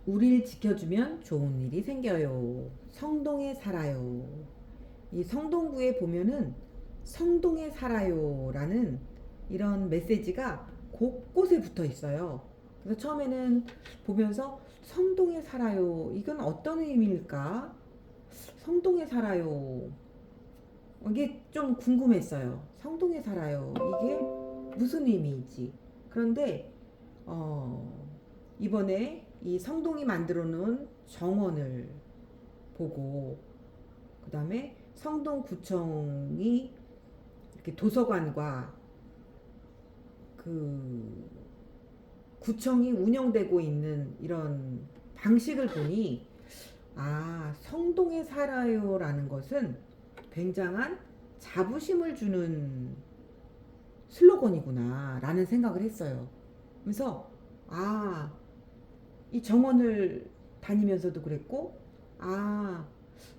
우리를 지켜주면 좋은 일이 생겨요. 성동에 살아요. 이 성동구에 보면은 성동에 살아요라는 이런 메시지가 곳곳에 붙어 있어요. 그래서 처음에는 보면서 성동에 살아요. 이건 어떤 의미일까? 성동에 살아요. 이게 좀 궁금했어요. 성동에 살아요. 이게 무슨 의미인지. 그런데 어, 이번에 이 성동이 만들어 놓은 정원을 보고 그 다음에 성동구청이 이렇게 도서관과 그 구청이 운영되고 있는 이런 방식을 보니 성동에 살아요라는 것은 굉장한 자부심을 주는 슬로건이구나 라는 생각을 했어요. 그래서 이 정원을 다니면서도 그랬고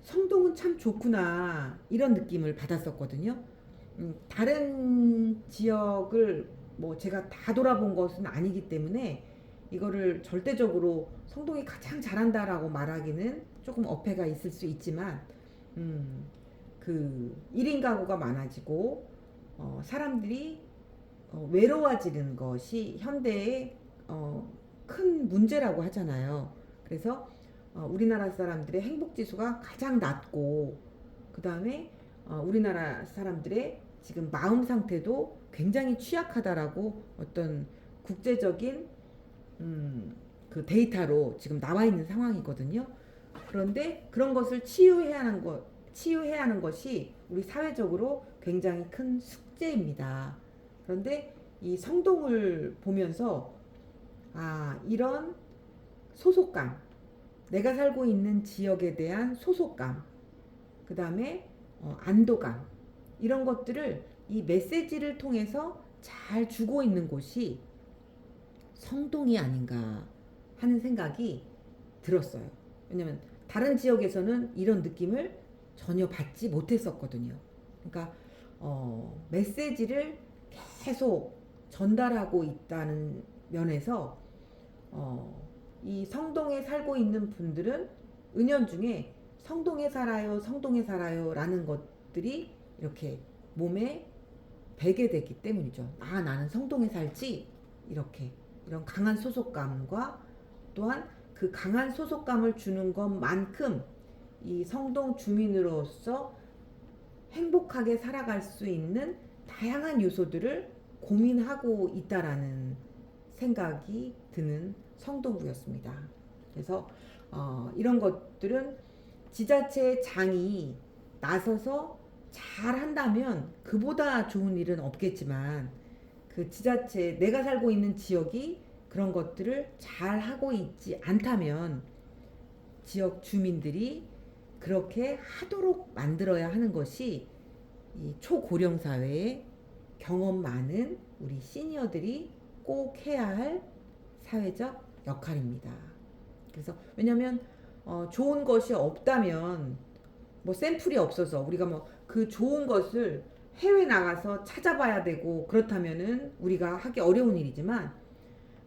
성동은 참 좋구나 이런 느낌을 받았었거든요. 다른 지역을 뭐 제가 다 돌아본 것은 아니기 때문에 이거를 절대적으로 성동이 가장 잘한다라고 말하기는 조금 어폐가 있을 수 있지만 그 1인 가구가 많아지고 사람들이 외로워지는 것이 현대의 큰 문제라고 하잖아요. 그래서 우리나라 사람들의 행복 지수가 가장 낮고 그 다음에 우리나라 사람들의 지금 마음 상태도 굉장히 취약하다라고 어떤 국제적인 그 데이터로 지금 나와 있는 상황이거든요. 그런데 그런 것을 치유해야 하는 것이 우리 사회적으로 굉장히 큰 숙제입니다. 그런데 이 성동을 보면서 이런 소속감, 내가 살고 있는 지역에 대한 소속감, 그 다음에 안도감, 이런 것들을 이 메시지를 통해서 잘 주고 있는 곳이 성동이 아닌가 하는 생각이 들었어요. 왜냐면 다른 지역에서는 이런 느낌을 전혀 받지 못했었거든요. 그러니까 메시지를 계속 전달하고 있다는 면에서 이 성동에 살고 있는 분들은 은연중에 성동에 살아요, 성동에 살아요 라는 것들이 이렇게 몸에 배게 되기 때문이죠. 나는 성동에 살지 이렇게 이런 강한 소속감과 또한 그 강한 소속감을 주는 것만큼 이 성동 주민으로서 행복하게 살아갈 수 있는 다양한 요소들을 고민하고 있다라는 생각이 드는 성동구였습니다. 그래서 이런 것들은 지자체 장이 나서서 잘 한다면 그보다 좋은 일은 없겠지만 그 지자체 내가 살고 있는 지역이 그런 것들을 잘 하고 있지 않다면 지역 주민들이 그렇게 하도록 만들어야 하는 것이 이 초고령 사회에 경험 많은 우리 시니어들이 꼭 해야 할 사회적 역할입니다. 그래서 왜냐하면 좋은 것이 없다면 뭐 샘플이 없어서 우리가 뭐 그 좋은 것을 해외 나가서 찾아봐야 되고 그렇다면은 우리가 하기 어려운 일이지만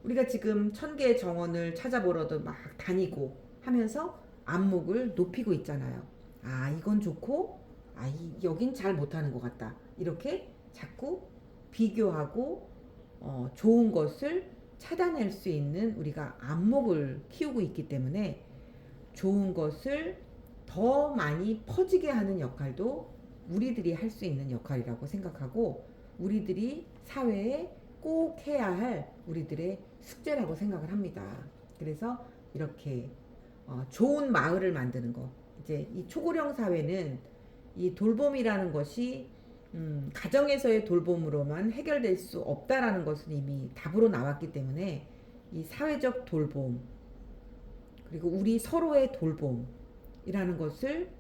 우리가 지금 1000개의 정원을 찾아보러도 막 다니고 하면서 안목을 높이고 있잖아요. 이건 좋고 여긴 잘 못하는 것 같다. 이렇게 자꾸 비교하고 좋은 것을 찾아낼 수 있는 우리가 안목을 키우고 있기 때문에 좋은 것을 더 많이 퍼지게 하는 역할도 우리들이 할 수 있는 역할이라고 생각하고 우리들이 사회에 꼭 해야 할 우리들의 숙제라고 생각을 합니다. 그래서 이렇게 좋은 마을을 만드는 거. 이제 이 초고령 사회는 이 돌봄이라는 것이 가정에서의 돌봄으로만 해결될 수 없다라는 것은 이미 답으로 나왔기 때문에 이 사회적 돌봄 그리고 우리 서로의 돌봄이라는 것을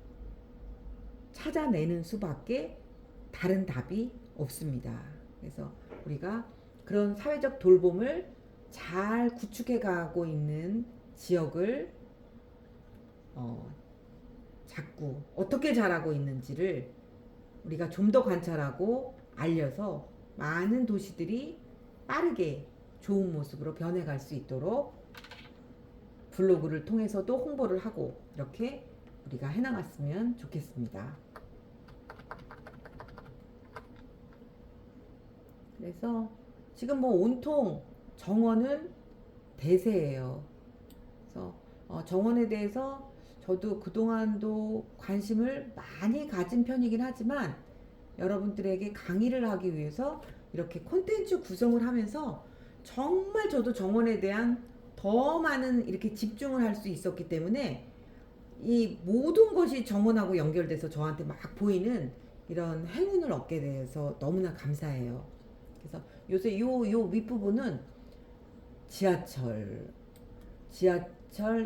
찾아내는 수밖에 다른 답이 없습니다. 그래서 우리가 그런 사회적 돌봄을 잘 구축해 가고 있는 지역을 자꾸 어떻게 잘하고 있는지를 우리가 좀 더 관찰하고 알려서 많은 도시들이 빠르게 좋은 모습으로 변해갈 수 있도록 블로그를 통해서도 홍보를 하고 이렇게 우리가 해나갔으면 좋겠습니다. 그래서 지금 뭐 온통 정원은 대세예요. 그래서 정원에 대해서 저도 그동안도 관심을 많이 가진 편이긴 하지만 여러분들에게 강의를 하기 위해서 이렇게 콘텐츠 구성을 하면서 정말 저도 정원에 대한 더 많은 이렇게 집중을 할 수 있었기 때문에 이 모든 것이 정원하고 연결돼서 저한테 막 보이는 이런 행운을 얻게 돼서 너무나 감사해요. 그래서 요새 요 윗부분은 지하철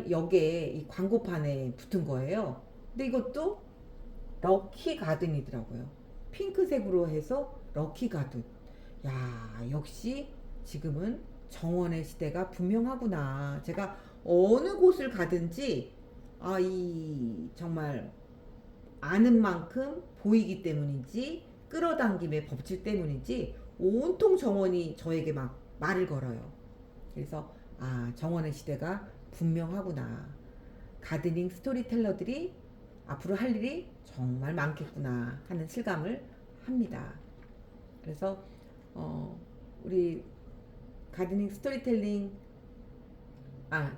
역에 이 광고판에 붙은 거예요. 근데 이것도 럭키 가든이더라고요. 핑크색으로 해서 럭키 가든. 야, 역시 지금은 정원의 시대가 분명하구나. 제가 어느 곳을 가든지 이 정말 아는 만큼 보이기 때문인지 끌어당김의 법칙 때문인지 온통 정원이 저에게 막 말을 걸어요. 그래서 정원의 시대가 분명하구나. 가드닝 스토리텔러들이 앞으로 할 일이 정말 많겠구나 하는 실감을 합니다. 그래서 우리 가드닝 스토리텔링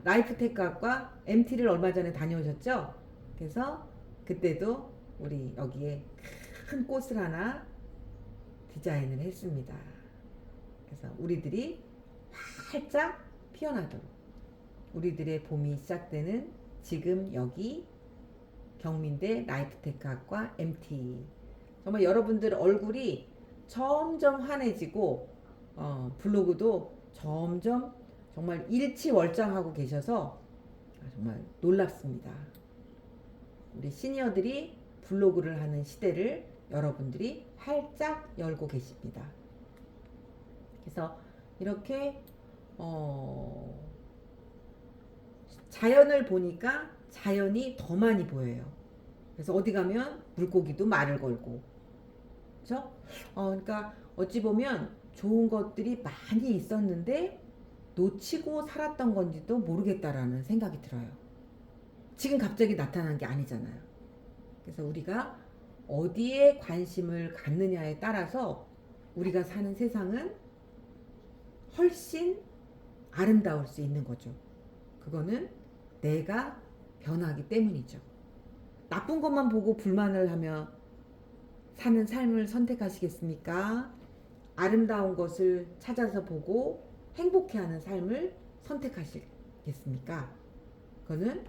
라이프테크학과 MT를 얼마 전에 다녀오셨죠? 그래서 그때도 우리 여기에 큰 꽃을 하나 디자인을 했습니다. 그래서 우리들이 활짝 피어나도록 우리들의 봄이 시작되는 지금 여기 경민대 라이프테크학과 MT. 정말 여러분들 얼굴이 점점 환해지고 블로그도 점점 정말 일치월장하고 계셔서 정말 놀랍습니다. 우리 시니어들이 블로그를 하는 시대를 여러분들이 활짝 열고 계십니다. 그래서 이렇게 자연을 보니까 자연이 더 많이 보여요. 그래서 어디 가면 물고기도 말을 걸고, 그렇죠? 그러니까 어찌 보면 좋은 것들이 많이 있었는데 놓치고 살았던 건지도 모르겠다라는 생각이 들어요. 지금 갑자기 나타난 게 아니잖아요. 그래서 우리가 어디에 관심을 갖느냐에 따라서 우리가 사는 세상은 훨씬 아름다울 수 있는 거죠. 그거는 내가 변하기 때문이죠. 나쁜 것만 보고 불만을 하며 사는 삶을 선택하시겠습니까? 아름다운 것을 찾아서 보고 행복해하는 삶을 선택하시겠습니까? 그거는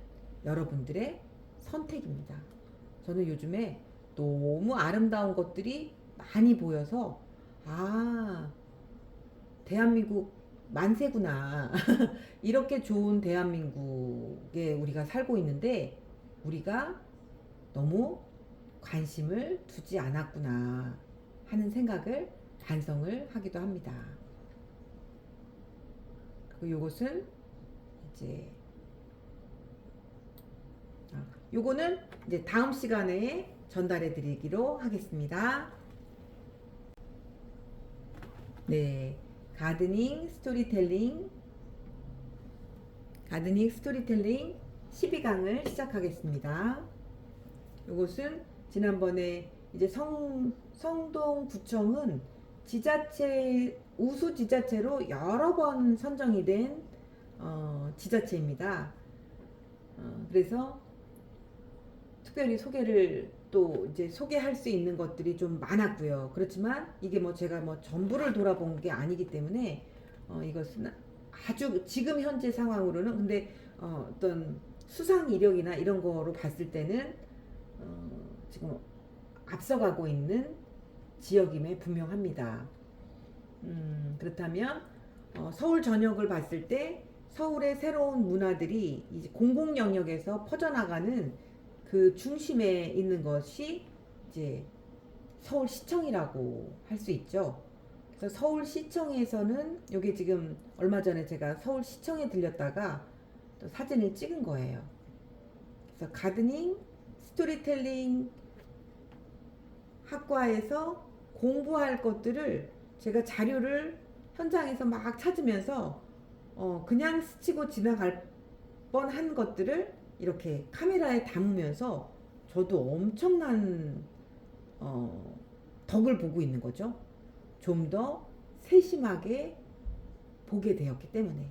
여러분들의 선택입니다. 저는 요즘에 너무 아름다운 것들이 많이 보여서 대한민국 만세구나. 이렇게 좋은 대한민국에 우리가 살고 있는데 우리가 너무 관심을 두지 않았구나 하는 생각을 반성을 하기도 합니다. 그리고 요것은 이제 요거는 이제 다음 시간에 전달해 드리기로 하겠습니다. 네, 가드닝 스토리텔링 12강을 시작하겠습니다. 이것은 지난번에 이제 성동구청은 우수 지자체로 여러 번 선정이 된 지자체입니다. 그래서 특별히 소개를 또 이제 소개할 수 있는 것들이 좀 많았고요. 그렇지만 이게 뭐 제가 뭐 전부를 돌아본 게 아니기 때문에 이것은 아주 지금 현재 상황으로는 근데 어떤 수상 이력이나 이런 거로 봤을 때는 지금 앞서가고 있는 지역임에 분명합니다. 그렇다면 서울 전역을 봤을 때 서울의 새로운 문화들이 이제 공공 영역에서 퍼져나가는 그 중심에 있는 것이 이제 서울시청이라고 할 수 있죠. 그래서 서울시청에서는 이게 지금 얼마 전에 제가 서울시청에 들렸다가 또 사진을 찍은 거예요. 그래서 가드닝 스토리텔링 학과에서 공부할 것들을 제가 자료를 현장에서 막 찾으면서 그냥 스치고 지나갈 번 한 것들을 이렇게 카메라에 담으면서 저도 엄청난 덕을 보고 있는 거죠. 좀 더 세심하게 보게 되었기 때문에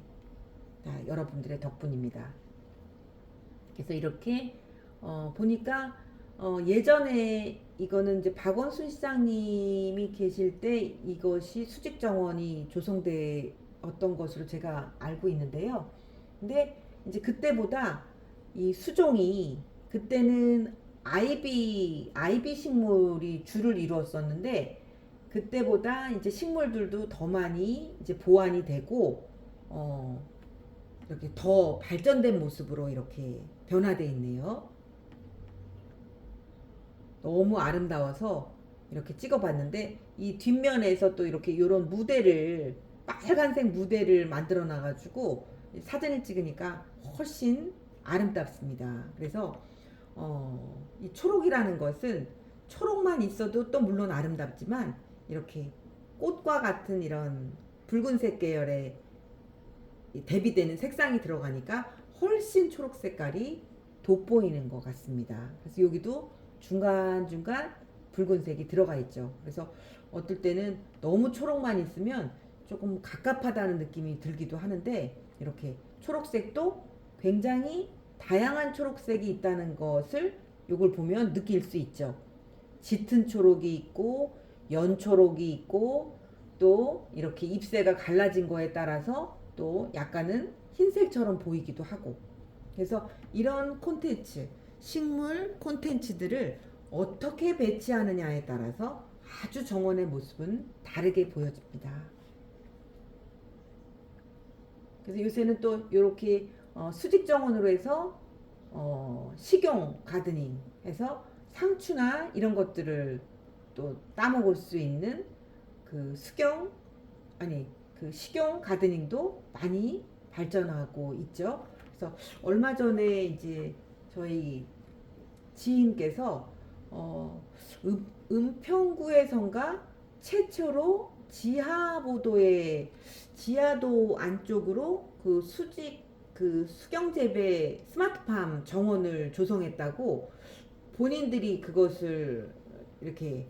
다 여러분들의 덕분입니다. 그래서 이렇게 보니까 예전에 이거는 이제 박원순 시장님이 계실 때 이것이 수직 정원이 조성되었던 것으로 제가 알고 있는데요. 근데 이제 그때보다 이 수종이 그때는 아이비 식물이 주를 이루었었는데 그때보다 이제 식물들도 더 많이 이제 보완이 되고 이렇게 더 발전된 모습으로 이렇게 변화되어 있네요. 너무 아름다워서 이렇게 찍어봤는데 이 뒷면에서 또 이렇게 이런 무대를 빨간색 무대를 만들어 놔가지고 사진을 찍으니까 훨씬 아름답습니다. 그래서 이 초록이라는 것은 초록만 있어도 또 물론 아름답지만 이렇게 꽃과 같은 이런 붉은색 계열의 대비되는 색상이 들어가니까 훨씬 초록 색깔이 돋보이는 것 같습니다. 그래서 여기도 중간중간 붉은색이 들어가 있죠. 그래서 어떨 때는 너무 초록만 있으면 조금 갑갑하다는 느낌이 들기도 하는데 이렇게 초록색도 굉장히 다양한 초록색이 있다는 것을 이걸 보면 느낄 수 있죠. 짙은 초록이 있고 연초록이 있고 또 이렇게 잎새가 갈라진 거에 따라서 또 약간은 흰색처럼 보이기도 하고 그래서 이런 콘텐츠 식물 콘텐츠들을 어떻게 배치하느냐에 따라서 아주 정원의 모습은 다르게 보여집니다. 그래서 요새는 또 이렇게 수직 정원으로 해서 식용 가드닝 해서 상추나 이런 것들을 또 따먹을 수 있는 그 식용 가드닝도 많이 발전하고 있죠. 그래서 얼마 전에 이제 저희 지인께서 은평구에선가 최초로 지하도 안쪽으로 그 수경재배 스마트팜 정원을 조성했다고 본인들이 그것을 이렇게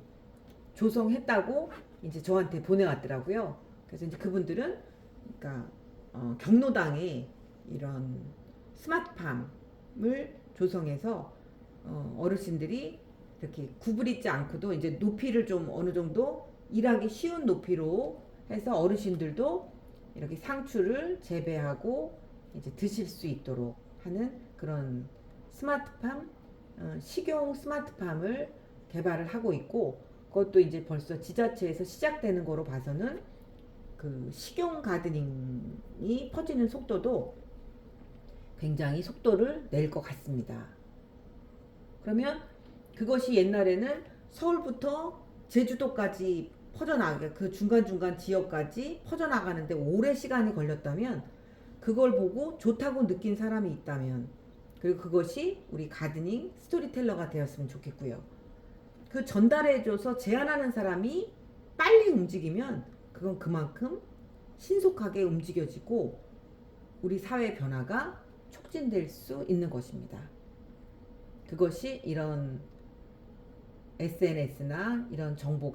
조성했다고 이제 저한테 보내왔더라고요. 그래서 이제 그분들은 그러니까 경로당에 이런 스마트팜을 조성해서 어르신들이 이렇게 구부리지 않고도 이제 높이를 좀 어느 정도 일하기 쉬운 높이로 해서 어르신들도 이렇게 상추를 재배하고 이제 드실 수 있도록 하는 그런 스마트팜, 식용 스마트팜을 개발을 하고 있고 그것도 이제 벌써 지자체에서 시작되는 거로 봐서는 그 식용 가드닝이 퍼지는 속도도 굉장히 속도를 낼 것 같습니다. 그러면 그것이 옛날에는 서울부터 제주도까지 퍼져나가게 그 중간중간 지역까지 퍼져나가는데 오래 시간이 걸렸다면 그걸 보고 좋다고 느낀 사람이 있다면 그리고 그것이 우리 가드닝 스토리텔러가 되었으면 좋겠고요. 그 전달해줘서 제안하는 사람이 빨리 움직이면 그건 그만큼 신속하게 움직여지고 우리 사회 변화가 촉진될 수 있는 것입니다. 그것이 이런 SNS나 이런 정보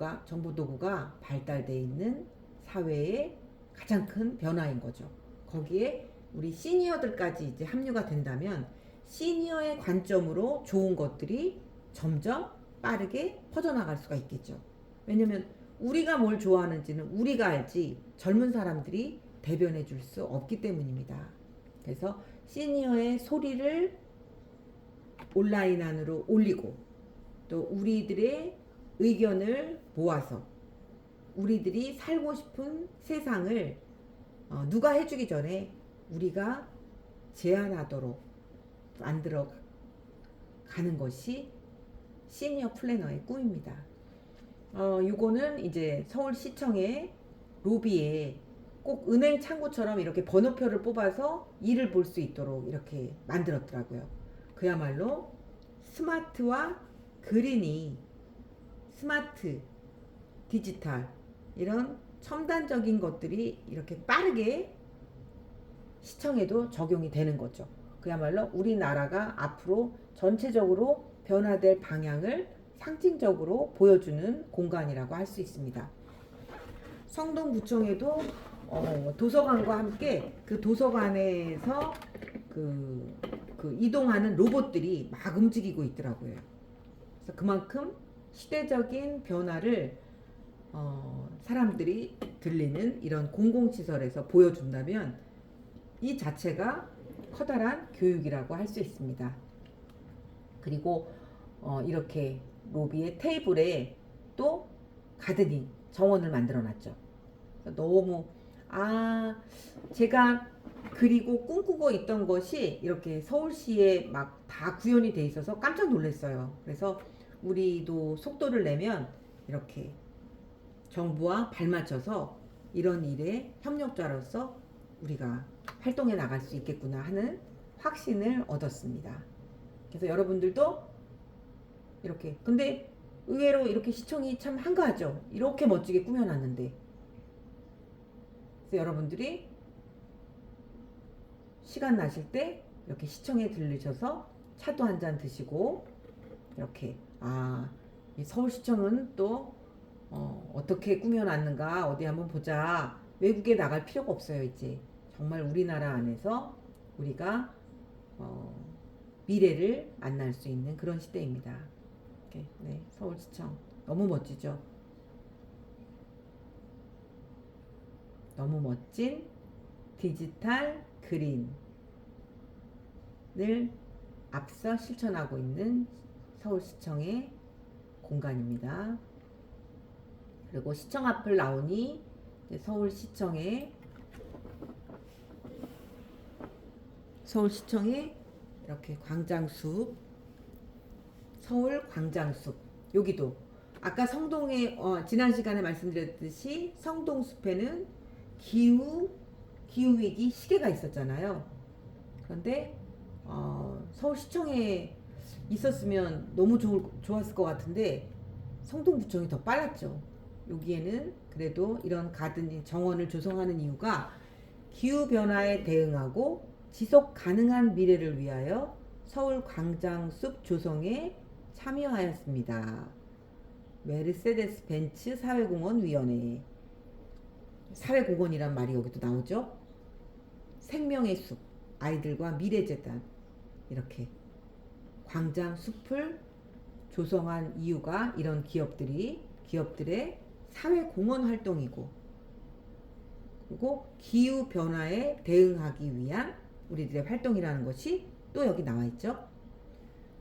도구가 발달되어 있는 사회의 가장 큰 변화인 거죠. 거기에 우리 시니어들까지 이제 합류가 된다면 시니어의 관점으로 좋은 것들이 점점 빠르게 퍼져나갈 수가 있겠죠. 왜냐면 우리가 뭘 좋아하는지는 우리가 알지 젊은 사람들이 대변해 줄 수 없기 때문입니다. 그래서 시니어의 소리를 온라인 안으로 올리고 또 우리들의 의견을 모아서 우리들이 살고 싶은 세상을 누가 해주기 전에 우리가 제안하도록 만들어 가는 것이 시니어 플래너의 꿈입니다. 요거는 이제 서울시청의 로비에 꼭 은행 창구처럼 이렇게 번호표를 뽑아서 일을 볼 수 있도록 이렇게 만들었더라고요. 그야말로 스마트와 그린이 스마트, 디지털 이런 첨단적인 것들이 이렇게 빠르게 시청에도 적용이 되는 거죠. 그야말로 우리나라가 앞으로 전체적으로 변화될 방향을 상징적으로 보여주는 공간이라고 할 수 있습니다. 성동구청에도 도서관과 함께 그 도서관에서 그 이동하는 로봇들이 막 움직이고 있더라고요. 그래서 그만큼 시대적인 변화를 사람들이 들리는 이런 공공시설에서 보여준다면 이 자체가 커다란 교육이라고 할 수 있습니다. 그리고 이렇게 로비의 테이블에 또 가드닝 정원을 만들어 놨죠. 너무 제가 그리고 꿈꾸고 있던 것이 이렇게 서울시에 막 다 구현이 돼 있어서 깜짝 놀랐어요. 그래서 우리도 속도를 내면 이렇게 정부와 발맞춰서 이런 일에 협력자로서 우리가 활동해 나갈 수 있겠구나 하는 확신을 얻었습니다. 그래서 여러분들도 이렇게, 근데 의외로 이렇게 시청이 참 한가하죠. 이렇게 멋지게 꾸며놨는데. 그래서 여러분들이 시간 나실 때 이렇게 시청에 들르셔서 차도 한 잔 드시고 이렇게 이 서울시청은 또 어떻게 꾸며놨는가 어디 한번 보자. 외국에 나갈 필요가 없어요. 이제 정말 우리나라 안에서 우리가 미래를 만날 수 있는 그런 시대입니다. 이렇게, 네, 서울시청 너무 멋지죠. 너무 멋진 디지털 그린을 앞서 실천하고 있는 서울시청의 공간입니다. 그리고 시청 앞을 나오니 이제 서울시청에 이렇게 광장숲, 서울 광장숲, 여기도 아까 성동에 지난 시간에 말씀드렸듯이 성동숲에는 기후위기 시계가 있었잖아요. 그런데 서울시청에 있었으면 너무 좋았을 것 같은데 성동구청이 더 빨랐죠. 여기에는 그래도 이런 가든 정원을 조성하는 이유가 기후변화에 대응하고 지속 가능한 미래를 위하여 서울 광장숲 조성에 참여하였습니다. 메르세데스 벤츠 사회공헌위원회. 사회공헌이란 말이 여기도 나오죠. 생명의 숲, 아이들과 미래재단, 이렇게 광장숲을 조성한 이유가 이런 기업들의 사회공헌 활동이고, 그리고 기후변화에 대응하기 위한 우리들의 활동이라는 것이 또 여기 나와 있죠.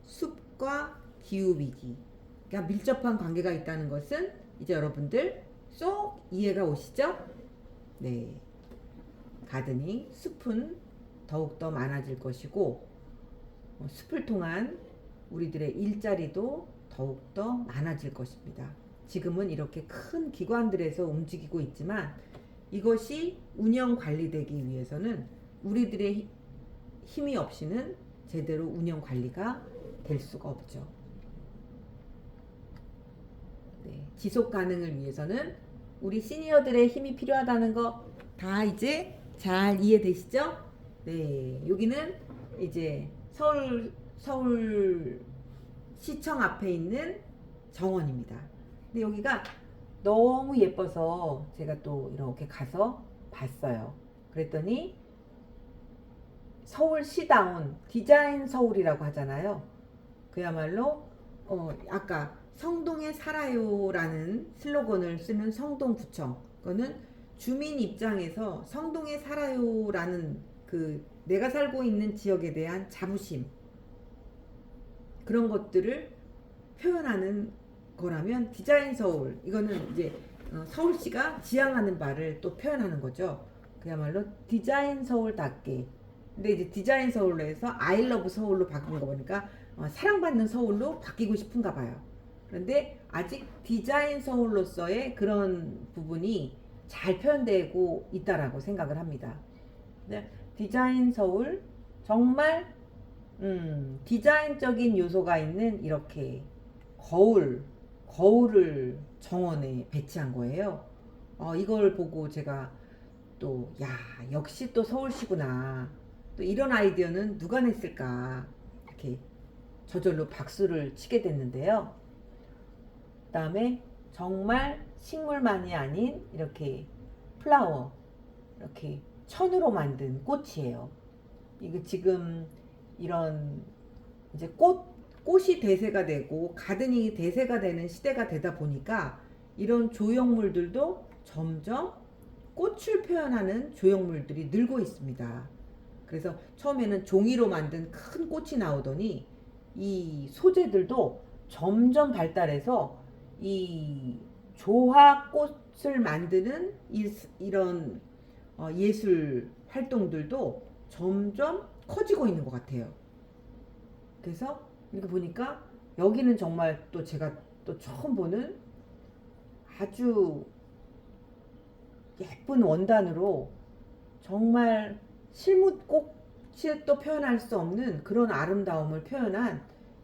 숲과 기후위기가 밀접한 관계가 있다는 것은 이제 여러분들 쏙 이해가 오시죠? 네. 가드닝, 숲은 더욱더 많아질 것이고, 숲을 통한 우리들의 일자리도 더욱더 많아질 것입니다. 지금은 이렇게 큰 기관들에서 움직이고 있지만 이것이 운영 관리되기 위해서는 우리들의 힘이 없이는 제대로 운영 관리가 될 수가 없죠. 네, 지속 가능을 위해서는 우리 시니어들의 힘이 필요하다는 거 다 이제 잘 이해되시죠? 네, 여기는 이제 서울 시청 앞에 있는 정원입니다. 근데 여기가 너무 예뻐서 제가 또 이렇게 가서 봤어요. 그랬더니 서울시다운 디자인 서울이라고 하잖아요. 그야말로 아까 성동에 살아요라는 슬로건을 쓰는 성동구청, 그거는 주민 입장에서 성동에 살아요라는 그 내가 살고 있는 지역에 대한 자부심, 그런 것들을 표현하는 거라면 디자인 서울, 이거는 이제 서울시가 지향하는 바를 또 표현하는 거죠. 그야말로 디자인 서울답게. 근데 이제 디자인 서울로 해서 I love 서울로 바꾼 거 보니까 사랑받는 서울로 바뀌고 싶은가 봐요. 그런데 아직 디자인 서울로서의 그런 부분이 잘 표현되고 있다라고 생각을 합니다. 네, 디자인 서울, 정말 디자인적인 요소가 있는 이렇게 거울을 정원에 배치한 거예요. 이걸 보고 제가 또 역시 또 서울시구나. 또 이런 아이디어는 누가 냈을까? 이렇게 저절로 박수를 치게 됐는데요. 그다음에 정말 식물만이 아닌 이렇게 플라워, 이렇게 천으로 만든 꽃이에요. 이게 지금 이런 이제 꽃이 대세가 되고 가드닝이 대세가 되는 시대가 되다 보니까 이런 조형물들도 점점 꽃을 표현하는 조형물들이 늘고 있습니다. 그래서 처음에는 종이로 만든 큰 꽃이 나오더니 이 소재들도 점점 발달해서 이 조화 꽃을 만드는 이런 예술 활동들도 점점 커지고 있는 것 같아요. 그래서 이렇게 보니까 여기는 정말 또 제가 또 처음 보는 아주 예쁜 원단으로 정말 실무꽃이 또 표현할 수 없는 그런 아름다움을 표현한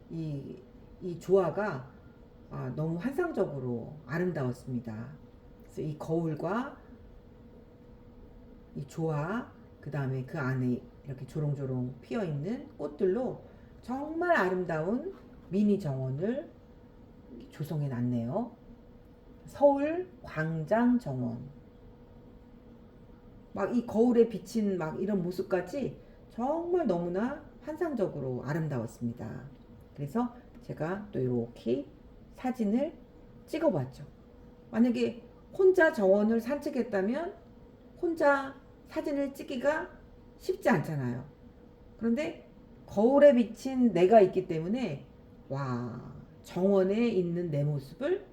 이 조화가 너무 환상적으로 아름다웠습니다. 그래서 이 거울과 이 조화, 그 다음에 그 안에 이렇게 조롱조롱 피어 있는 꽃들로 정말 아름다운 미니 정원을 조성해 놨네요. 서울 광장 정원. 막 이 거울에 비친 막 이런 모습까지 정말 너무나 환상적으로 아름다웠습니다. 그래서 제가 또 이렇게 사진을 찍어봤죠. 만약에 혼자 정원을 산책했다면 혼자 사진을 찍기가 쉽지 않잖아요. 그런데 거울에 비친 내가 있기 때문에 와, 정원에 있는 내 모습을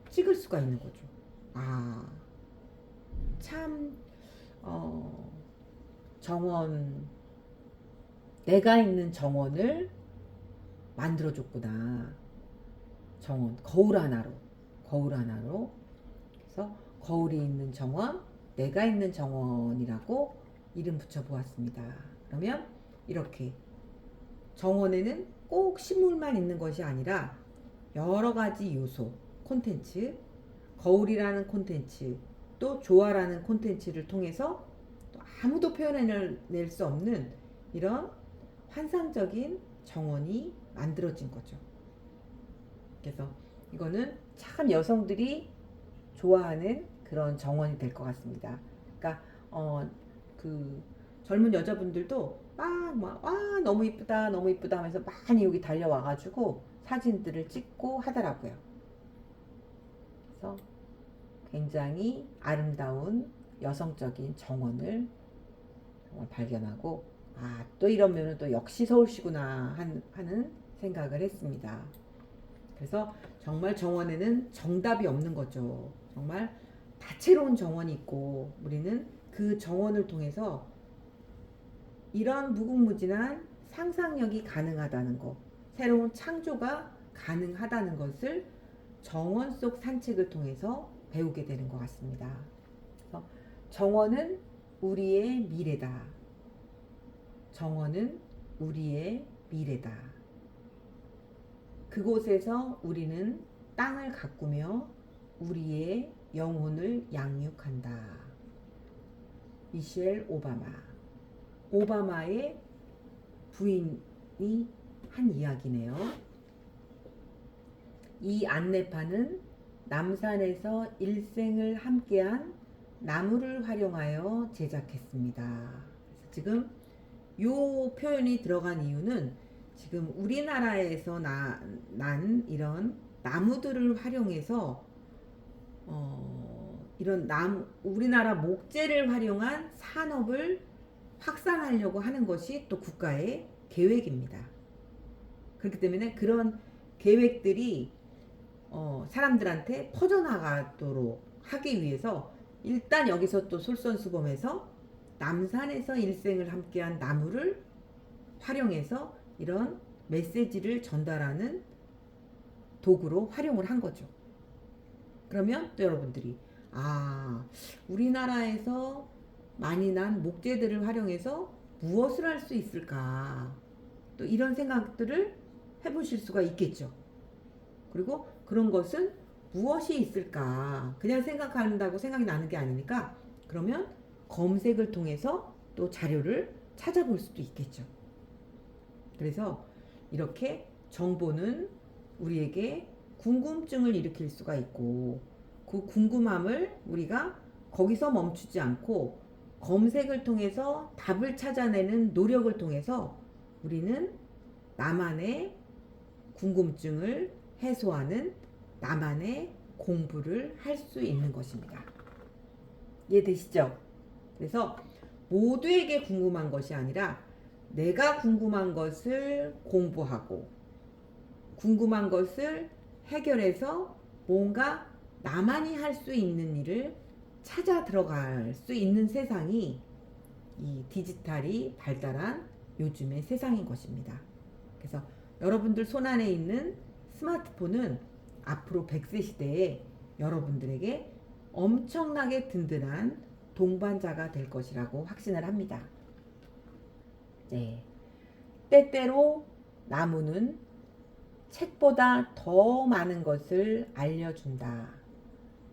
찍을 수가 있는 거죠. 참 정원, 내가 있는 정원을 만들어줬구나. 정원, 거울 하나로. 그래서 거울이 있는 정원, 내가 있는 정원이라고 이름 붙여보았습니다. 그러면 이렇게 정원에는 꼭 식물만 있는 것이 아니라 여러 가지 요소, 콘텐츠, 거울이라는 콘텐츠, 또 조화라는 콘텐츠를 통해서 또 아무도 표현해낼 수 없는 이런 환상적인 정원이 만들어진 거죠. 그래서 이거는 참 여성들이 좋아하는 그런 정원이 될 것 같습니다. 그러니까 그 젊은 여자분들도 와 너무 이쁘다 너무 이쁘다 하면서 많이 여기 달려와가지고 사진들을 찍고 하더라고요. 그래서 굉장히 아름다운 여성적인 정원을 정말 발견하고 또 이러면 또 역시 서울시구나 하는 생각을 했습니다. 그래서 정말 정원에는 정답이 없는 거죠. 정말 다채로운 정원이 있고 우리는 그 정원을 통해서 이런 무궁무진한 상상력이 가능하다는 것, 새로운 창조가 가능하다는 것을 정원 속 산책을 통해서 배우게 되는 것 같습니다. 그래서 정원은 우리의 미래다. 정원은 우리의 미래다. 그곳에서 우리는 땅을 가꾸며 우리의 영혼을 양육한다. 미셸 오바마. 오바마의 부인이 한 이야기네요. 이 안내판은 남산에서 일생을 함께한 나무를 활용하여 제작했습니다. 그래서 지금 이 표현이 들어간 이유는 지금 우리나라에서 난 이런 나무들을 활용해서 이런 우리나라 목재를 활용한 산업을 확산하려고 하는 것이 또 국가의 계획입니다. 그렇기 때문에 그런 계획들이 사람들한테 퍼져나가도록 하기 위해서 일단 여기서 또 솔선수범해서 남산에서 일생을 함께한 나무를 활용해서 이런 메시지를 전달하는 도구로 활용을 한 거죠. 그러면 또 여러분들이 우리나라에서 많이 난 목재들을 활용해서 무엇을 할 수 있을까, 또 이런 생각들을 해보실 수가 있겠죠. 그리고 그런 것은 무엇이 있을까 그냥 생각한다고 생각이 나는 게 아니니까, 그러면 검색을 통해서 또 자료를 찾아볼 수도 있겠죠. 그래서 이렇게 정보는 우리에게 궁금증을 일으킬 수가 있고, 그 궁금함을 우리가 거기서 멈추지 않고 검색을 통해서 답을 찾아내는 노력을 통해서 우리는 나만의 궁금증을 해소하는 나만의 공부를 할 수 있는 것입니다. 이해되시죠? 그래서 모두에게 궁금한 것이 아니라 내가 궁금한 것을 공부하고 궁금한 것을 해결해서 뭔가 나만이 할 수 있는 일을 찾아 들어갈 수 있는 세상이 이 디지털이 발달한 요즘의 세상인 것입니다. 그래서 여러분들 손안에 있는 스마트폰은 앞으로 100세 시대에 여러분들에게 엄청나게 든든한 동반자가 될 것이라고 확신을 합니다. 네. 때때로 나무는 책보다 더 많은 것을 알려준다.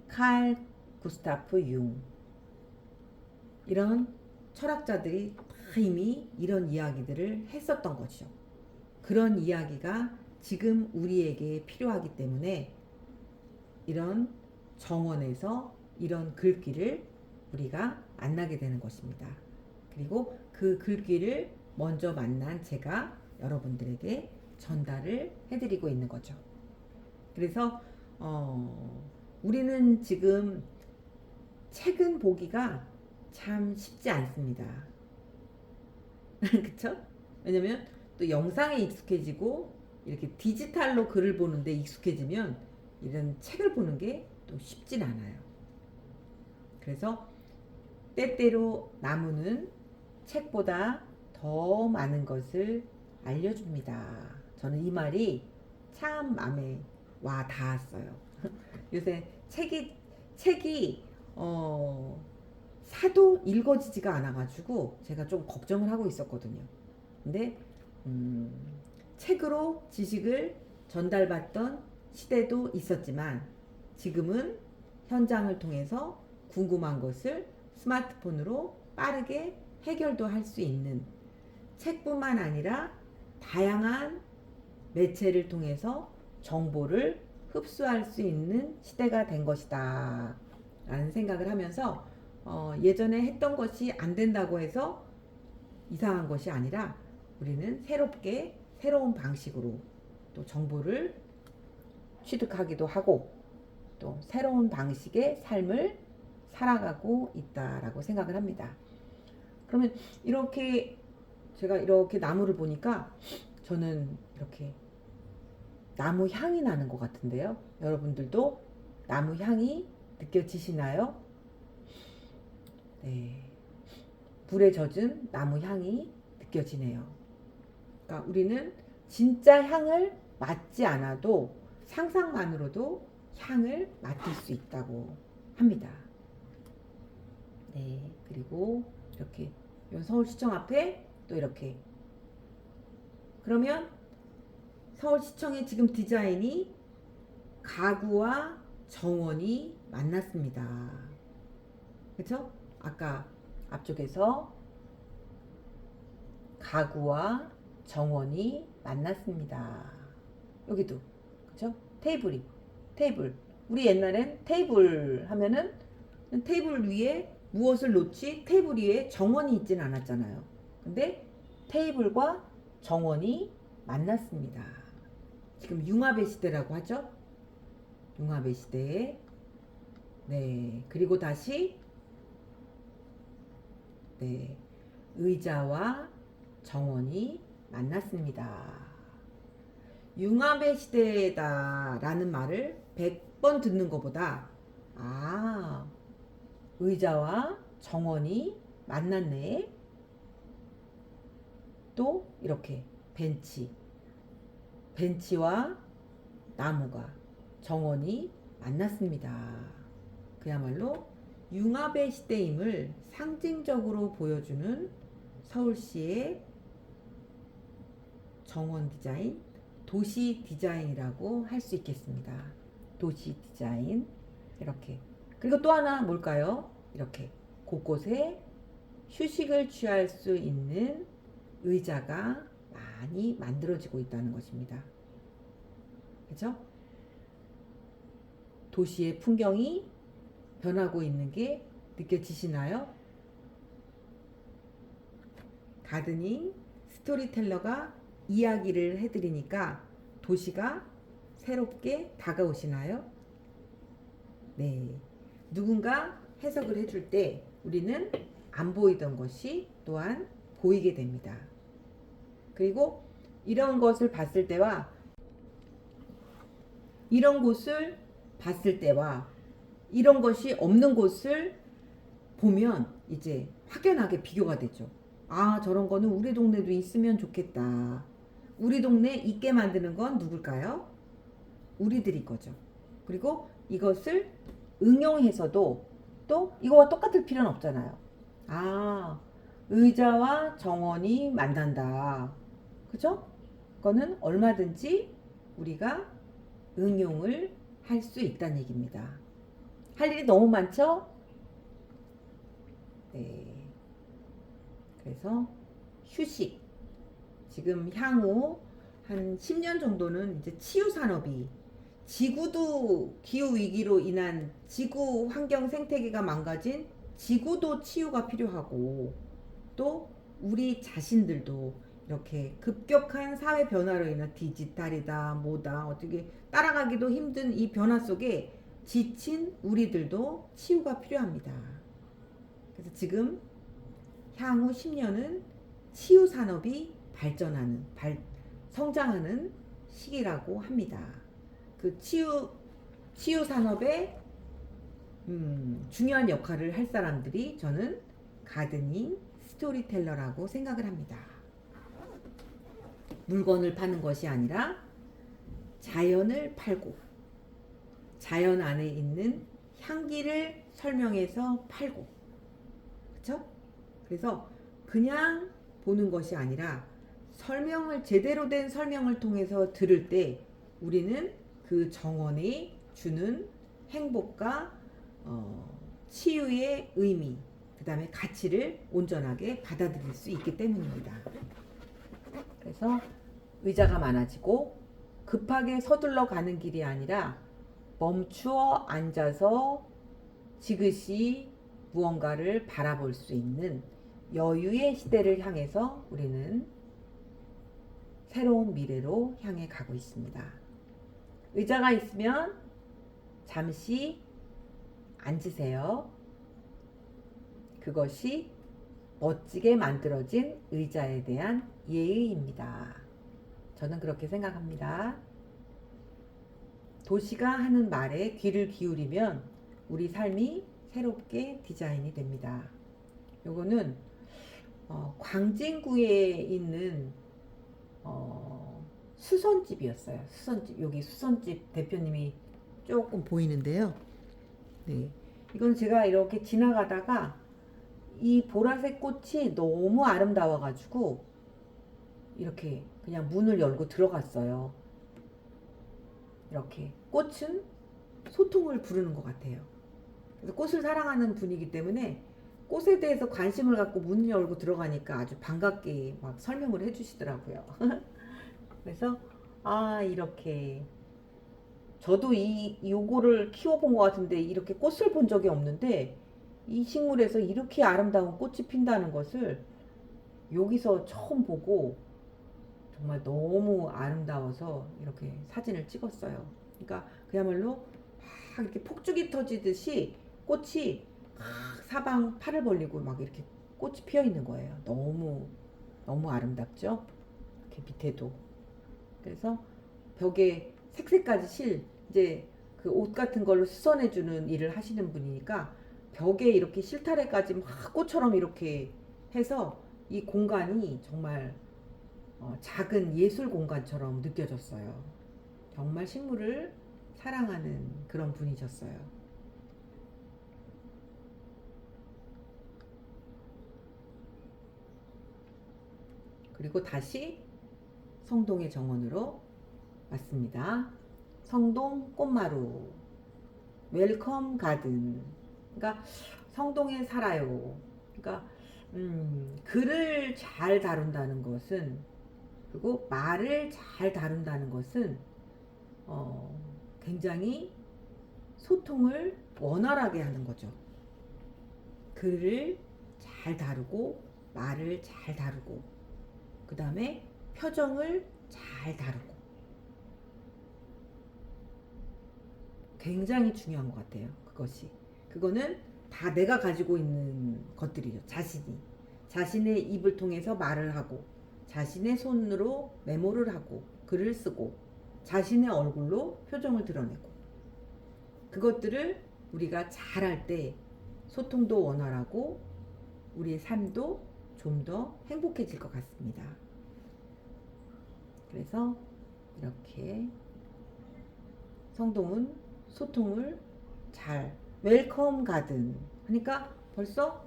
칼 구스타프 융. 이런 철학자들이 다 이미 이런 이야기들을 했었던 것이죠. 그런 이야기가 지금 우리에게 필요하기 때문에 이런 정원에서 이런 글귀를 우리가 만나게 되는 것입니다. 그리고 그 글귀를 먼저 만난 제가 여러분들에게 전달을 해드리고 있는 거죠. 그래서 우리는 지금 책은 보기가 참 쉽지 않습니다. 그쵸? 왜냐면 또 영상에 익숙해지고 이렇게 디지털로 글을 보는데 익숙해지면 이런 책을 보는 게 또 쉽진 않아요. 그래서 때때로 나무는 책보다 더 많은 것을 알려줍니다. 저는 이 말이 참 마음에 와 닿았어요. 요새 책이 사도 읽어지지가 않아가지고 제가 좀 걱정을 하고 있었거든요. 근데 책으로 지식을 전달받던 시대도 있었지만 지금은 현장을 통해서 궁금한 것을 스마트폰으로 빠르게 해결도 할 수 있는, 책뿐만 아니라 다양한 매체를 통해서 정보를 흡수할 수 있는 시대가 된 것이다 라는 생각을 하면서 예전에 했던 것이 안 된다고 해서 이상한 것이 아니라 우리는 새롭게 새로운 방식으로 또 정보를 취득하기도 하고 또 새로운 방식의 삶을 살아가고 있다라고 생각을 합니다. 그러면 이렇게 제가 이렇게 나무를 보니까 저는 이렇게 나무 향이 나는 것 같은데요. 여러분들도 나무 향이 느껴지시나요? 네. 불에 젖은 나무 향이 느껴지네요. 그러니까 우리는 진짜 향을 맡지 않아도 상상만으로도 향을 맡을 수 있다고 합니다. 네. 그리고 이렇게 서울시청 앞에 또 이렇게, 그러면 서울시청의 지금 디자인이 가구와 정원이 만났습니다. 그렇죠? 아까 앞쪽에서 가구와 정원이 만났습니다. 여기도 그렇죠? 테이블. 우리 옛날엔 테이블 하면은 테이블 위에 무엇을 놓지 테이블 위에 정원이 있진 않았잖아요. 근데 테이블과 정원이 만났습니다. 지금 융합의 시대라고 하죠. 융합의 시대에 네. 그리고 다시 네. 의자와 정원이 만났습니다. 융합의 시대다 라는 말을 100번 듣는 것보다 의자와 정원이 만났네. 또 이렇게 벤치와 나무가 정원이 만났습니다. 그야말로 융합의 시대임을 상징적으로 보여주는 서울시의 정원 디자인, 도시 디자인이라고 할 수 있겠습니다. 도시 디자인 이렇게. 그리고 또 하나 뭘까요? 이렇게 곳곳에 휴식을 취할 수 있는 의자가 많이 만들어지고 있다는 것입니다. 그죠? 도시의 풍경이 변하고 있는 게 느껴지시나요? 가드닝 스토리텔러가 이야기를 해드리니까 도시가 새롭게 다가오시나요? 네. 누군가 해석을 해줄 때 우리는 안 보이던 것이 또한 보이게 됩니다. 그리고 이런 것을 봤을 때와 이런 곳을 봤을 때와 이런 것이 없는 곳을 보면 이제 확연하게 비교가 되죠. 아, 저런 거는 우리 동네도 있으면 좋겠다. 우리 동네 있게 만드는 건 누굴까요? 우리들일 거죠. 그리고 이것을 응용해서도 또 이거와 똑같을 필요는 없잖아요. 아, 의자와 정원이 만난다. 그죠? 그거는 얼마든지 우리가 응용을 할 수 있다는 얘기입니다. 할 일이 너무 많죠? 네. 그래서 휴식. 지금 향후 한 10년 정도는 이제 치유 산업이 지구도 기후 위기로 인한 지구 환경 생태계가 망가진 지구도 치유가 필요하고 또 우리 자신들도 이렇게 급격한 사회 변화로 인한 디지털이다 뭐다 어떻게 따라가기도 힘든 이 변화 속에 지친 우리들도 치유가 필요합니다. 그래서 지금 향후 10년은 치유 산업이 발전하는 성장하는 시기라고 합니다. 그 치유 산업의 중요한 역할을 할 사람들이 저는 가드닝 스토리텔러라고 생각을 합니다. 물건을 파는 것이 아니라 자연을 팔고 자연 안에 있는 향기를 설명해서 팔고 그렇죠? 그래서 그냥 보는 것이 아니라 설명을 제대로 된 설명을 통해서 들을 때 우리는 그 정원이 주는 행복과 치유의 의미 그 다음에 가치를 온전하게 받아들일 수 있기 때문입니다. 그래서 의자가 많아지고 급하게 서둘러 가는 길이 아니라 멈추어 앉아서 지그시 무언가를 바라볼 수 있는 여유의 시대를 향해서 우리는 새로운 미래로 향해 가고 있습니다. 의자가 있으면 잠시 앉으세요. 그것이 멋지게 만들어진 의자에 대한 예의입니다. 저는 그렇게 생각합니다. 도시가 하는 말에 귀를 기울이면 우리 삶이 새롭게 디자인이 됩니다. 요거는 광진구에 있는 수선집이었어요. 수선집. 여기 수선집 대표님이 조금 보이는데요. 네. 이건 제가 이렇게 지나가다가 이 보라색 꽃이 너무 아름다워가지고 이렇게 그냥 문을 열고 들어갔어요. 이렇게 꽃은 소통을 부르는 것 같아요. 그래서 꽃을 사랑하는 분이기 때문에 꽃에 대해서 관심을 갖고 문을 열고 들어가니까 아주 반갑게 막 설명을 해주시더라고요. 그래서 이렇게 저도 요거를 키워본 것 같은데 이렇게 꽃을 본 적이 없는데 이 식물에서 이렇게 아름다운 꽃이 핀다는 것을 여기서 처음 보고 정말 너무 아름다워서 이렇게 사진을 찍었어요. 그러니까 그야말로 막 이렇게 폭죽이 터지듯이 꽃이 막 사방 팔을 벌리고 막 이렇게 꽃이 피어 있는 거예요. 너무 너무 아름답죠? 이렇게 밑에도. 그래서 벽에 색색까지 이제 그 옷 같은 걸로 수선해주는 일을 하시는 분이니까 벽에 이렇게 실타래까지 막 꽃처럼 이렇게 해서 이 공간이 정말 작은 예술 공간처럼 느껴졌어요. 정말 식물을 사랑하는 그런 분이셨어요. 그리고 다시 성동의 정원으로 왔습니다. 성동 꽃마루 웰컴 가든. 그러니까 성동에 살아요. 그러니까 글을 잘 다룬다는 것은, 그리고 말을 잘 다룬다는 것은 굉장히 소통을 원활하게 하는 거죠. 글을 잘 다루고 말을 잘 다루고 그 다음에 표정을 잘 다루고 굉장히 중요한 것 같아요. 그거는 다 내가 가지고 있는 것들이죠. 자신의 입을 통해서 말을 하고, 자신의 손으로 메모를 하고, 글을 쓰고, 자신의 얼굴로 표정을 드러내고, 그것들을 우리가 잘할 때 소통도 원활하고 우리의 삶도 좀 더 행복해질 것 같습니다. 그래서 이렇게 성동은 소통을 잘, 웰컴 가든 하니까 벌써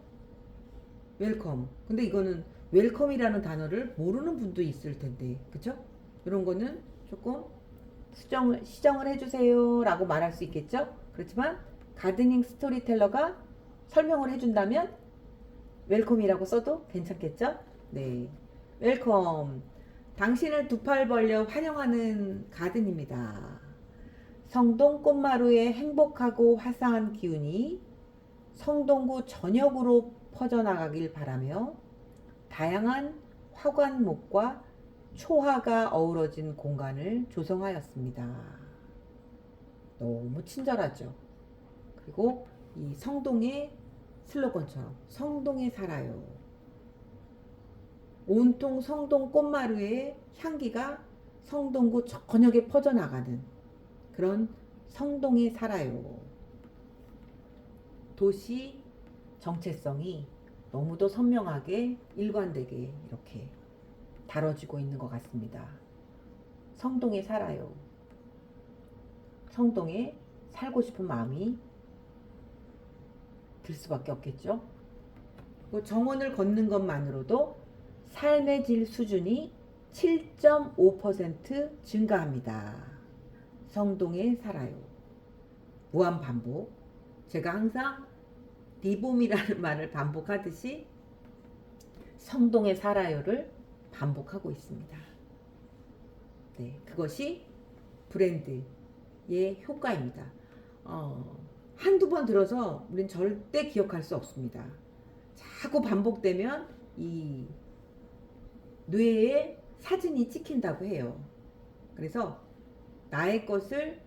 웰컴. 근데 이거는 웰컴이라는 단어를 모르는 분도 있을 텐데, 그쵸? 이런 거는 조금 시정을 해주세요 라고 말할 수 있겠죠? 그렇지만 가드닝 스토리텔러가 설명을 해준다면 웰컴이라고 써도 괜찮겠죠? 네, 웰컴. 당신을 두 팔 벌려 환영하는 가든입니다. 성동 꽃마루의 행복하고 화사한 기운이 성동구 전역으로 퍼져나가길 바라며 다양한 화관목과 초화가 어우러진 공간을 조성하였습니다. 너무 친절하죠. 그리고 이 성동의 슬로건처럼 성동에 살아요. 온통 성동 꽃마루의 향기가 성동구 전역에 퍼져나가는 그런 성동에 살아요. 도시 정체성이 너무도 선명하게 일관되게 이렇게 다뤄지고 있는 것 같습니다. 성동에 살아요. 성동에 살고 싶은 마음이 들 수밖에 없겠죠. 정원을 걷는 것만으로도 삶의 질 수준이 7.5% 증가합니다. 성동에 살아요. 무한 반복. 제가 항상 리봄이라는 말을 반복하듯이 성동에 살아요를 반복하고 있습니다. 네, 그것이 브랜드의 효과입니다. 한두 번 들어서 우린 절대 기억할 수 없습니다. 자꾸 반복되면 이 뇌에 사진이 찍힌다고 해요. 그래서 나의 것을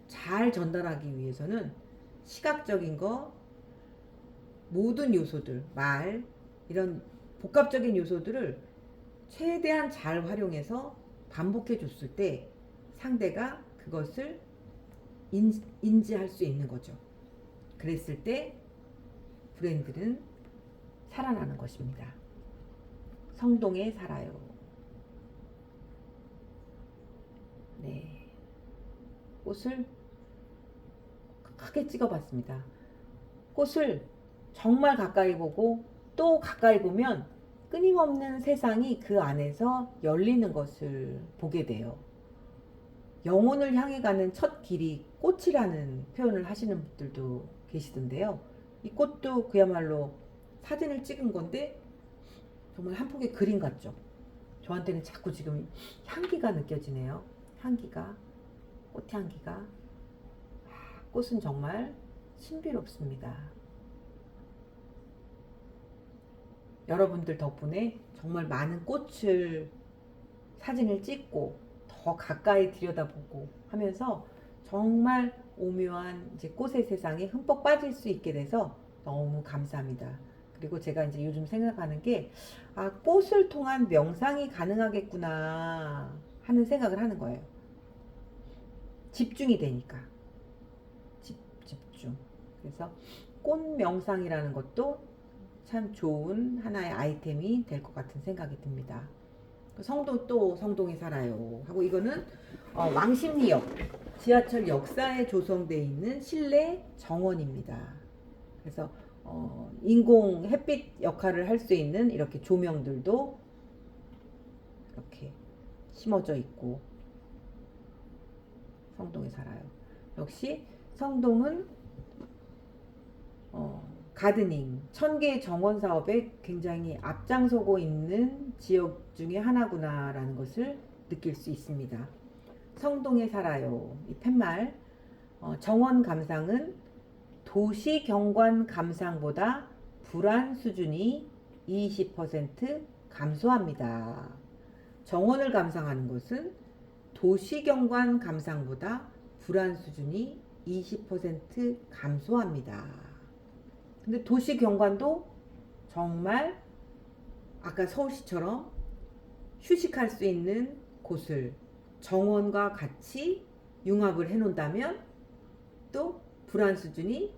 잘 전달하기 위해서는 시각적인 거, 모든 요소들, 말, 이런 복합적인 요소들을 최대한 잘 활용해서 반복해 줬을 때 상대가 그것을 인지할 수 있는 거죠. 그랬을 때 브랜드는 살아나는 것입니다. 성동에 살아요. 네, 꽃을 크게 찍어봤습니다. 꽃을 정말 가까이 보고 또 가까이 보면 끊임없는 세상이 그 안에서 열리는 것을 보게 돼요. 영혼을 향해 가는 첫 길이 꽃이라는 표현을 하시는 분들도 계시던데요. 이 꽃도 그야말로 사진을 찍은 건데 정말 한 폭의 그림 같죠. 저한테는 자꾸 지금 향기가 느껴지네요. 꽃향기가. 꽃은 정말 신비롭습니다. 여러분들 덕분에 정말 많은 꽃을 사진을 찍고 더 가까이 들여다보고 하면서 정말 오묘한 이제 꽃의 세상에 흠뻑 빠질 수 있게 돼서 너무 감사합니다. 그리고 제가 이제 요즘 생각하는 게, 꽃을 통한 명상이 가능하겠구나 하는 생각을 하는 거예요. 집중이 되니까. 집중. 그래서 꽃 명상이라는 것도 참 좋은 하나의 아이템이 될 것 같은 생각이 듭니다. 성동에 살아요 하고, 이거는 왕십리역 지하철 역사에 조성되어 있는 실내 정원입니다. 그래서 인공 햇빛 역할을 할 수 있는 이렇게 조명들도 이렇게 심어져 있고, 성동에 살아요. 역시 성동은 가드닝, 천개 정원 사업에 굉장히 앞장서고 있는 지역 중에 하나구나라는 것을 느낄 수 있습니다. 성동에 살아요. 이 팻말. 정원 감상은 도시 경관 감상보다 불안 수준이 20% 감소합니다. 정원을 감상하는 것은 도시 경관 감상보다 불안 수준이 20% 감소합니다. 근데 도시 경관도 정말 아까 서울시처럼 휴식할 수 있는 곳을 정원과 같이 융합을 해 놓는다면 또 불안 수준이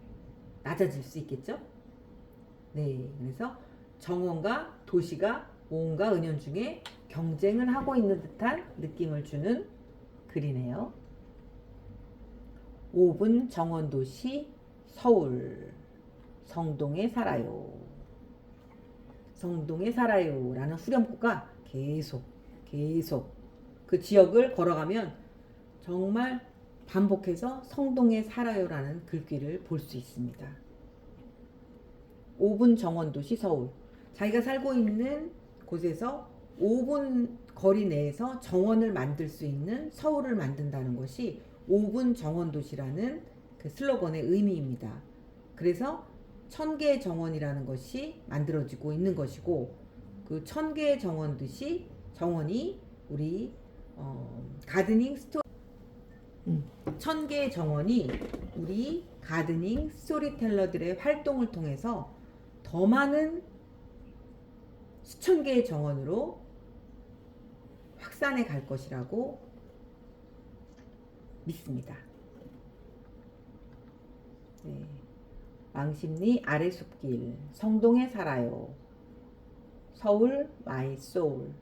낮아질 수 있겠죠? 네, 그래서 정원과 도시가 뭔가 은연중에 경쟁을 하고 있는 듯한 느낌을 주는 글이네요. 5분 정원도시 서울. 성동에 살아요. 성동에 살아요 라는 후렴구가 계속 그 지역을 걸어가면 정말 반복해서 성동에 살아요 라는 글귀를 볼 수 있습니다. 5분 정원도시 서울. 자기가 살고 있는 곳에서 5분 거리 내에서 정원을 만들 수 있는 서울을 만든다는 것이 5분 정원도시라는 그 슬로건의 의미입니다. 그래서 1000개의 정원이라는 것이 만들어지고 있는 것이고, 그 1000개의 정원이 우리 가드닝 스토리 1000개의 정원이 우리 가드닝 스토리텔러들의 활동을 통해서 더 많은 수천 개의 정원으로 확산해 갈 것이라고 믿습니다. 네. 왕십리 아래숲길. 성동에 살아요. 서울 마이 소울.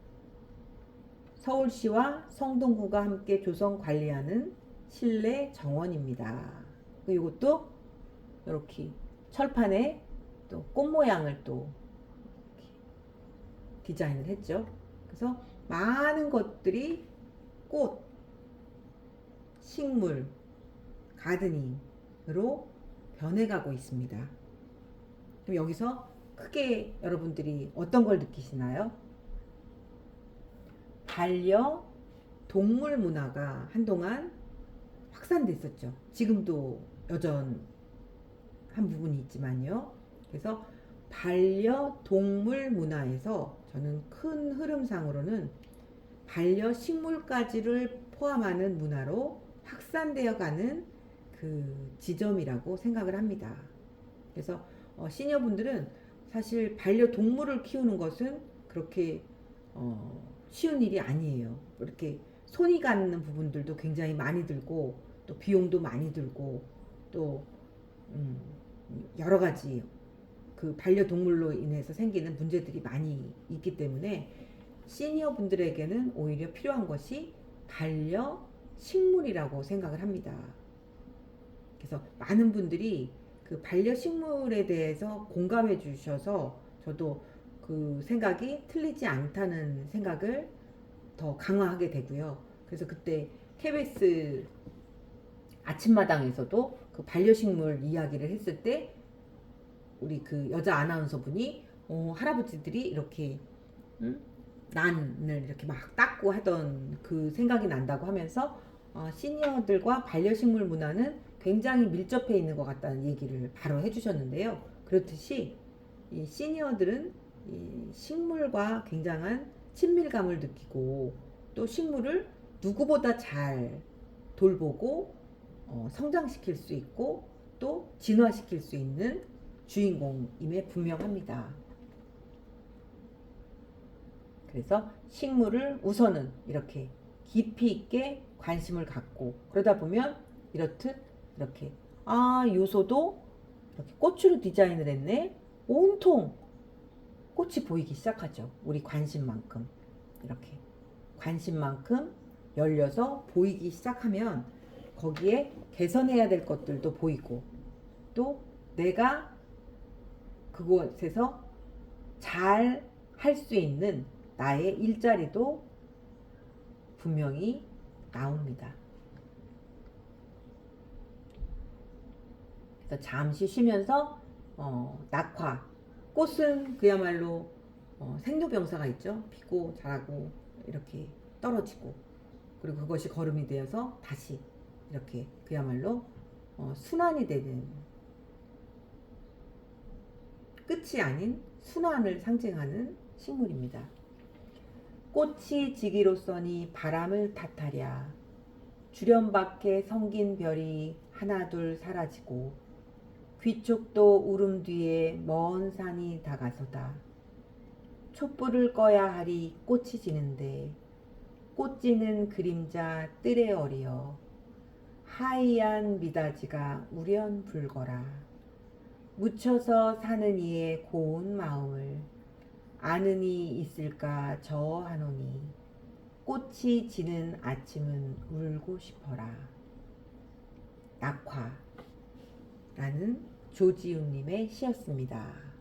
서울시와 성동구가 함께 조성 관리하는 실내 정원입니다. 이것도 이렇게 철판에 또 꽃 모양을 또 디자인을 했죠. 그래서 많은 것들이 꽃, 식물, 가드닝으로 변해가고 있습니다. 그럼 여기서 크게 여러분들이 어떤 걸 느끼시나요? 반려동물 문화가 한동안 확산됐었죠. 지금도 여전한 부분이 있지만요. 그래서 반려동물 문화에서 저는 큰 흐름상으로는 반려식물까지를 포함하는 문화로 확산되어 가는 그 지점이라고 생각을 합니다. 그래서 시니어분들은 사실 반려동물을 키우는 것은 그렇게 쉬운 일이 아니에요. 이렇게 손이 가는 부분들도 굉장히 많이 들고, 또 비용도 많이 들고, 또 여러 가지 그 반려동물로 인해서 생기는 문제들이 많이 있기 때문에 시니어 분들에게는 오히려 필요한 것이 반려식물이라고 생각을 합니다. 그래서 많은 분들이 그 반려식물에 대해서 공감해 주셔서 저도 그 생각이 틀리지 않다는 생각을 더 강화하게 되고요. 그래서 그때 KBS 아침마당에서도 그 반려식물 이야기를 했을 때 우리 그 여자 아나운서분이 할아버지들이 이렇게 난을 이렇게 막 닦고 하던 그 생각이 난다고 하면서 시니어들과 반려식물 문화는 굉장히 밀접해 있는 것 같다는 얘기를 바로 해주셨는데요. 그렇듯이 이 시니어들은 이 식물과 굉장한 친밀감을 느끼고, 또 식물을 누구보다 잘 돌보고 성장시킬 수 있고 또 진화시킬 수 있는 주인공임에 분명합니다. 그래서 식물을 우선은 이렇게 깊이 있게 관심을 갖고, 그러다 보면 이렇듯 이렇게 요소도 이렇게 꽃으로 디자인을 했네. 온통 꽃이 보이기 시작하죠. 우리 관심만큼 이렇게 관심만큼 열려서 보이기 시작하면 거기에 개선해야 될 것들도 보이고, 또 내가 그곳에서 잘 할 수 있는 나의 일자리도 분명히 나옵니다. 그래서 잠시 쉬면서 낙화. 꽃은 그야말로 생로병사가 있죠. 피고 자라고 이렇게 떨어지고, 그리고 그것이 거름이 되어서 다시 이렇게 그야말로 순환이 되는, 끝이 아닌 순환을 상징하는 식물입니다. 꽃이 지기로써니 바람을 탓하랴. 주련밖에 성긴 별이 하나둘 사라지고 귀촉도 울음 뒤에 먼 산이 다가서다. 촛불을 꺼야 하리 꽃이 지는데 꽃 지는 그림자 뜰에 어리어 하얀 미닫이가 우연 불거라. 묻혀서 사는 이의 고운 마음을 아는 이 있을까 저 하노니 꽃이 지는 아침은 울고 싶어라. 낙화라는 조지훈님의 시였습니다.